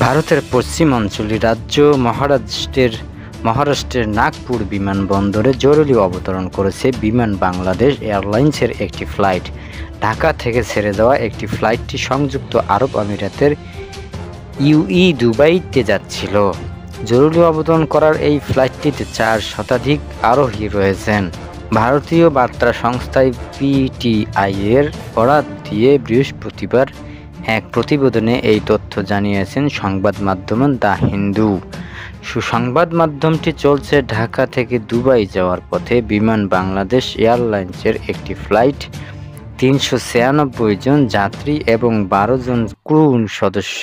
ভারতের পশ্চিমাঞ্চলীয় রাজ্য মহারাষ্ট্রের নাগপুর বিমানবন্দরে জরুরি অবতরণ করেছে বিমান বাংলাদেশ এয়ারলাইন্সের একটি ফ্লাইট। ঢাকা থেকে ছেড়ে দেওয়া একটি ফ্লাইটটি সংযুক্ত আরব আমিরাতের ইউএই দুবাইতে যাচ্ছিল। জরুরি অবতরণ করার এই ফ্লাইটটিতে 4 শতাধিক আরোহী রয়েছেন। ভারতীয় বার্তা সংস্থা পিটিআই-এর বরাত দিয়ে বৃহস্পতিবার এক প্রতিবেদনে এই তথ্য জানিয়েছেন সংবাদ মাধ্যম দ্য হিন্দু। সংবাদ মাধ্যমটি চলছে ঢাকা থেকে দুবাই যাওয়ার পথে বিমান বাংলাদেশ এয়ারলাইন্সের একটি ফ্লাইট 396 জন যাত্রী এবং 12 জন ক্রু সদস্য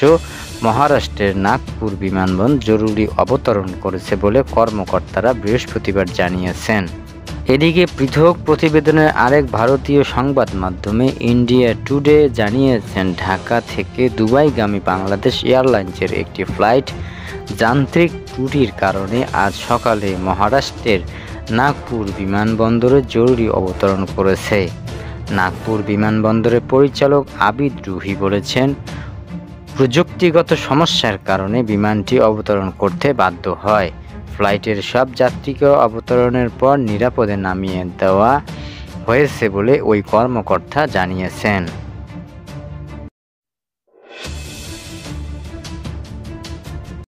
মহারাষ্ট্রের নাগপুর বিমানবন্দর জরুরি অবতরণ করেছে বলে কর্মকর্তারা বৃহস্পতিবার জানিয়েছেন। এদিকে পৃথক প্রতিবেদনের আরেক ভারতীয় সংবাদ মাধ্যমে ইন্ডিয়া টুডে জানিয়েছেন, ঢাকা থেকে দুবাইগামী বাংলাদেশ এয়ারলাইন্সের একটি ফ্লাইট যান্ত্রিক ত্রুটির কারণে আজ সকালে মহারাষ্ট্রের নাগপুর বিমানবন্দরে জরুরি অবতরণ করেছে। নাগপুর বিমানবন্দরের পরিচালক আবিদ রুহি বলেছেন, প্রযুক্তিগত সমস্যার কারণে বিমানটি অবতরণ করতে বাধ্য হয়। ফ্লাইটের সব যাত্রীকে অবতরণের পর নিরাপদে নামিয়ে দেওয়া হয়েছে বলে ওই কর্মকর্তা জানিয়েছেন।